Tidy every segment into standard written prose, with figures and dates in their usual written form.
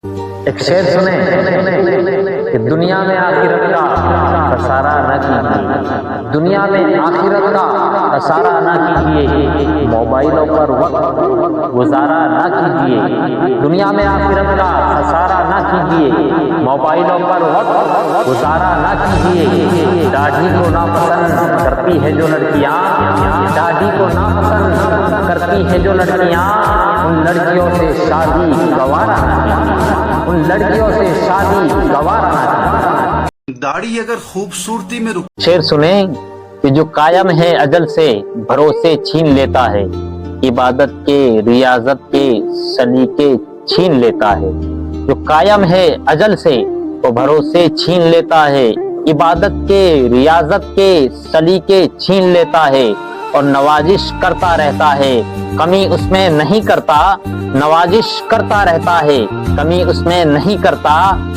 ایک شعر سنیں کہ دنیا میں آخرت کا خسارہ نہ کیجیے، دنیا میں آخرت کا خسارہ نہ کیجیے، موبائلوں پر وقت گزارا نہ کیجیے، دنیا میں آخرت کا خسارہ نہ کیجیے، موبائلوں پر وقت گزارا نہ کیجیے، داڑھی کو ناپسند کرتی ہے جو لڑکیاں، داڑھی کو ناپسند کرتی ہے جو لڑکیاں، ان لڑکیوں سے شادی گوارا نہ کیجیے، ان لڑکیوں سے شادی گوارا نہ کی۔ داڑھی اگر خوبصورتی میں شعر سنیں کہ جو قائم ہے اجل سے بھروسے چھین لیتا ہے، عبادت کے ریاضت کے سلیقے چھین لیتا ہے، جو قائم ہے اجل سے وہ بھروسے چھین لیتا ہے، عبادت کے ریاضت کے سلیقے چھین لیتا ہے، اور نوازش کرتا رہتا ہے، کمی اس میں نہیں کرتا، نوازش کرتا رہتا ہے، کمی اس میں نہیں کرتا،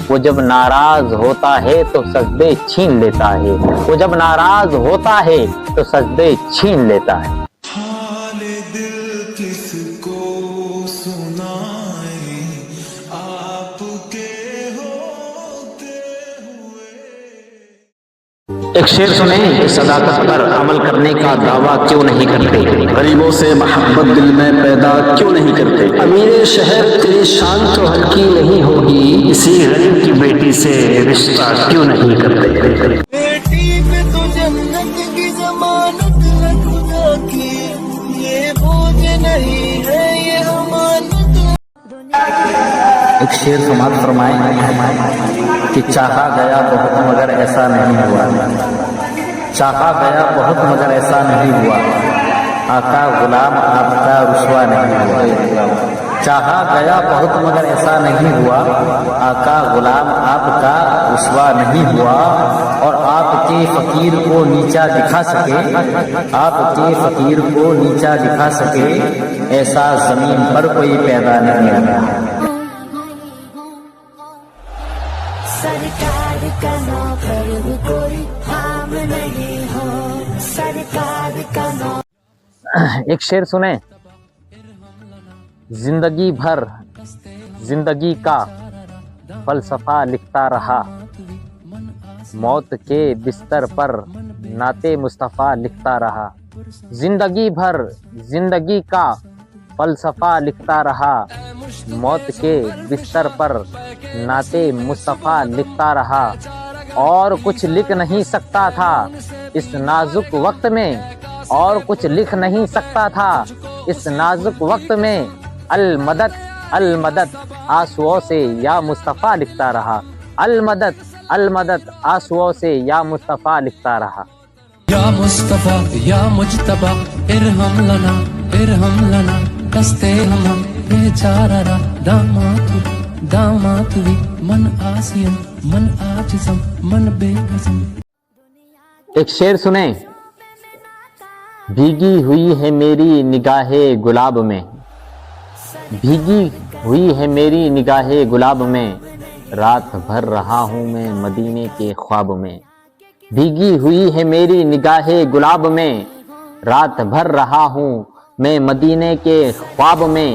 وہ جب ناراض ہوتا ہے تو سجدے چھین لیتا ہے، وہ جب ناراض ہوتا ہے تو سجدے چھین لیتا ہے۔ حال دل کس کو سنائے آپ کے ہوتے ہوئے۔ ایک شعر سنیں کہ صداقت پر عمل کرنے کا دعویٰ کیوں نہیں کرتے، غریبوں سے محبت دل میں پیدا کیوں نہیں کرتے؟ امیر شہر تیری شان تو ہلکی نہیں ہوگی، اسی غریب کی بیٹی سے رشتہ کیوں نہیں کرتے؟ بیٹی پہ تو جنت کی ضمانت ہے خدا کی، یہ بوجھ نہیں ہے یہ امانت ہے۔ ایک شعر سماعت فرمائیں کہ چاہا گیا بہت مگر ایسا نہیں ہوا، چاہا گیا بہت مگر ایسا نہیں ہوا، آقا غلام آپ کا رسوا نہیں ہوا، چاہا گیا بہت مگر ایسا نہیں ہوا، آقا غلام آپ کا رسوا نہیں ہوا، اور آپ کے فقیر کو نیچا دکھا سکے، آپ کے فقیر کو نیچا دکھا سکے، ایسا زمین پر کوئی پیدا نہیں ہوا۔ سرکار کا نوکر کوئی حام نہیں ہو، سرکار کا نوکر۔ ایک شعر سنیں، زندگی بھر زندگی کا فلسفہ لکھتا رہا، موت کے بستر پر نعت مصطفیٰ لکھتا رہا، زندگی بھر زندگی کا فلسفہ لکھتا رہا، موت کے بستر پر نعت مصطفیٰ لکھتا رہا، اور کچھ لکھ نہیں سکتا تھا اس نازک وقت میں، اور کچھ لکھ نہیں سکتا تھا اس نازک وقت میں، المدد المدد آنسوؤں سے یا مصطفیٰ لکھتا رہا، المدد المدد آنسوؤں سے یا مصطفیٰ لکھتا رہا۔ یا مصطفیٰ یا مجتبیٰ ارحم لنا ارحم لنا دستے ہم بیچارہ را دامات وی من آسیم من آجزم من بے قسم۔ ایک شعر سنیں، بھیگی ہوئی ہے میری نگاہ گلاب میں، بھیگی ہوئی ہے میری نگاہ گلاب میں، رات بھر رہا ہوں میں مدینے کے خواب میں، بھیگی ہوئی ہے میری نگاہ گلاب میں، رات بھر رہا ہوں میں مدینے کے خواب میں،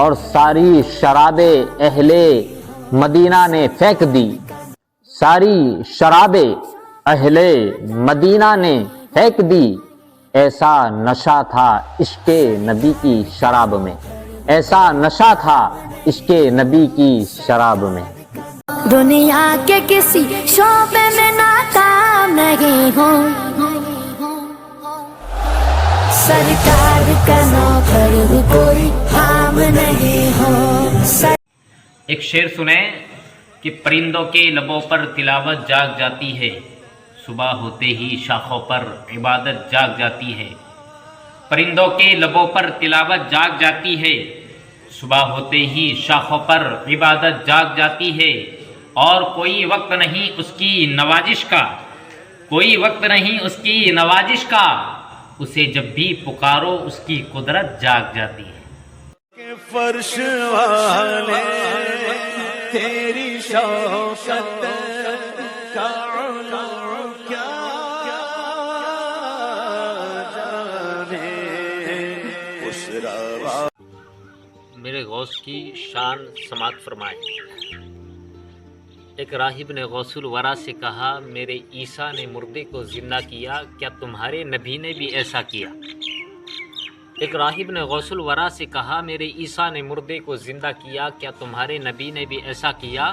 اور ساری شراب اہل مدینہ نے پھینک دی، ساری شراب اہل مدینہ نے پھینک دی، ایسا نشہ تھا عشق نبی کی شراب میں، ایسا نشہ تھا عشق نبی کی شراب میں۔ دنیا کے کسی شعبے میں ناکام نہیں ہوں، سرکار کا نوکر کوئی حام نہیں ہو۔ ایک شعر سنیں کہ پرندوں کے لبوں پر تلاوت جاگ جاتی ہے، صبح ہوتے ہی شاخوں پر عبادت جاگ جاتی ہے، پرندوں کے لبوں پر تلاوت جاگ جاتی ہے، صبح ہوتے ہی شاخوں پر عبادت جاگ جاتی ہے، اور کوئی وقت نہیں اس کی نوازش کا، کوئی وقت نہیں اس کی نوازش کا، اسے جب بھی پکارو اس کی قدرت جاگ جاتی ہے۔ کہ فرش والے تیری شوقت کا علو کیا جانے، اس روا میرے غور غوث کی شان سماعت فرمائے۔ ایک راہب نے غوث الورا سے کہا، میرے عیسیٰ نے مردے کو زندہ کیا، کیا تمہارے نبی نے بھی ایسا کیا؟ ایک راہب نے غوث الورا سے کہا، میرے عیسیٰ نے مردے کو زندہ کیا، کیا تمہارے نبی نے بھی ایسا کیا؟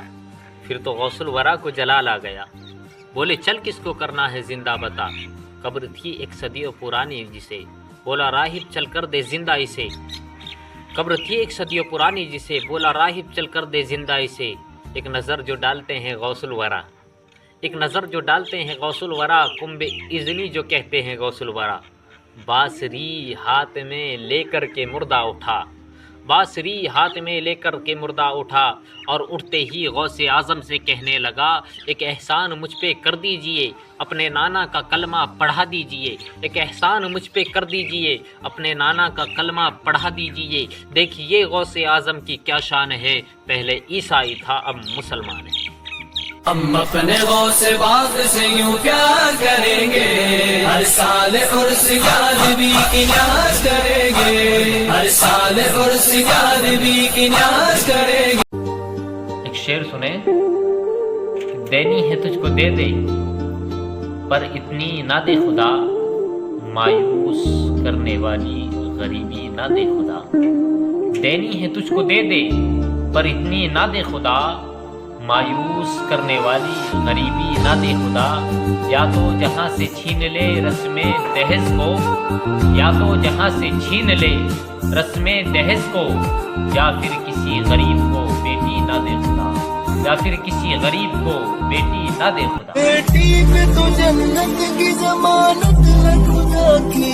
پھر تو غوث الورا کو جلال آ گیا، بولے چل کس کو کرنا ہے زندہ بتا، قبر تھی ایک صدیوں پرانی جسے، بولا راہب چل کر دے زندہ اسے، قبر تھی ایک صدیوں پرانی جسے، بولا راہب چل کر دے زندہ اسے۔ ایک نظر جو ڈالتے ہیں غوث الورا، ایک نظر جو ڈالتے ہیں غوث الورا، کنب اذنی جو کہتے ہیں غوث الورا، بانسری ہاتھ میں لے کر کے مردہ اٹھا، بانسری ہاتھ میں لے کر کے مردہ اٹھا، اور اٹھتے ہی غوث اعظم سے کہنے لگا، ایک احسان مجھ پہ کر دیجئے، اپنے نانا کا کلمہ پڑھا دیجئے، ایک احسان مجھ پہ کر دیجئے، اپنے نانا کا کلمہ پڑھا دیجئے۔ دیکھیے غوث اعظم کی کیا شان ہے، پہلے عیسائی تھا اب مسلمان ہے۔ ہم اپنے غوث باغ سے یوں پیار کریں گے، ہر سال عرس یادبی کی نیاز کریں گے، ہر سال عرس یادبی کی نیاز کریں گے۔ ایک شعر سنیں، دینی ہے تجھ کو دے دے پر اتنی نہ دے خدا، مایوس کرنے والی غریبی نہ دے خدا، دینی ہے تجھ کو دے دے پر اتنی نہ دے خدا، مایوس کرنے والی غریبی نہ دے خدا، یا تو جہاں سے چھین لے رسم دہز کو، یا تو جہاں سے چھین لے رسم دہز کو، یا پھر کسی غریب کو بیٹی نہ دے خدا، یا پھر کسی غریب کو بیٹی نہ دے خدا۔ بیٹی پہ تو جنت کی ضمانت ہے خدا کی،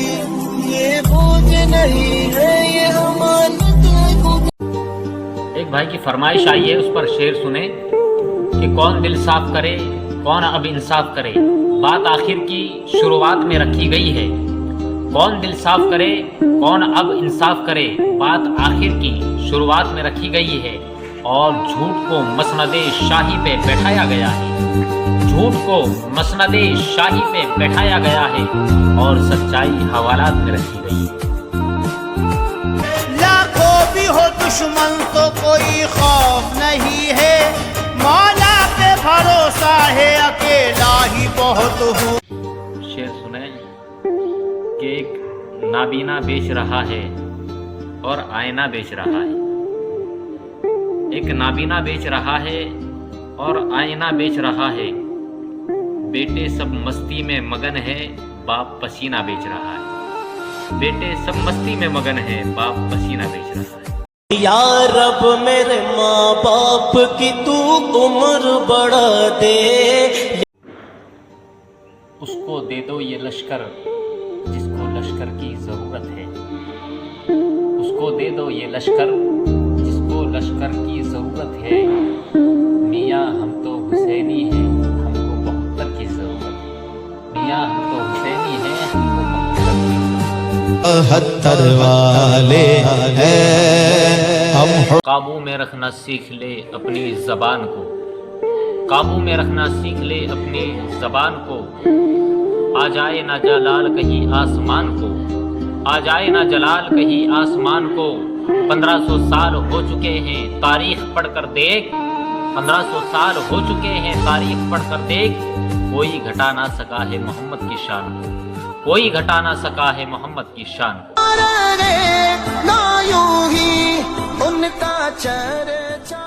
یہ بوجھ نہیں ہے یہ امانت ہے خدا۔ ایک بھائی کی فرمائش آئی ہے، اس پر شعر سنیں کہ کون دل صاف کرے کون اب انصاف کرے، بات آخر کی شروعات میں رکھی گئی ہے، کون دل صاف کرے کون اب انصاف کرے، بات آخر کی شروعات میں رکھی گئی ہے، اور جھوٹ کو مسند شاہی پہ بیٹھایا گیا ہے، جھوٹ کو مسند شاہی پہ بیٹھایا گیا ہے، اور سچائی حوالات میں رکھی گئی ہے۔ لاکھوں بھی ہو دشمن تو کوئی خوف نہیں ہے، مولا پہ بھروسہ ہے اکیلا ہی بہت ہوں۔ شعر سنیں کہ ایک نابینا بیچ رہا ہے اور آئینہ بیچ رہا ہے، ایک نابینا بیچ رہا ہے اور آئینہ بیچ رہا ہے، بیٹے سب مستی میں مگن ہے، باپ پسینہ بیچ رہا ہے، بیٹے سب مستی میں مگن ہے، باپ پسینہ بیچ رہا ہے۔ یا رب میرے ماں باپ کی تو عمر بڑھا دے، اس کو دے دو یہ لشکر جس کو لشکر کی ضرورت ہے، اس کو دے دو یہ لشکر جس کو لشکر کی ضرورت ہے، میاں ہم تو حسینی ہیں ہم کو بہتر کی ضرورت ہے، میاں ہم تو حسینی ہیں ہم کو بہتر کی ضرورت ہے۔ والے ہیں ہم، قابو میں رکھنا سیکھ لے اپنی زبان کو، قابو میں رکھنا سیکھ لے اپنی زبان کو، آ جائے نہ جلال کہیں آسمان کو، آ جائے نہ جلال کہیں آسمان کو، 1500 سال ہو چکے ہیں تاریخ پڑھ کر دیکھ، 1500 سال ہو چکے ہیں تاریخ پڑھ کر دیکھ، کوئی گھٹا نہ سکا ہے محمد کی شان کو، کوئی گھٹا نہ سکا ہے محمد کی شان کو۔ نہ یوں ہی ان کا چرچا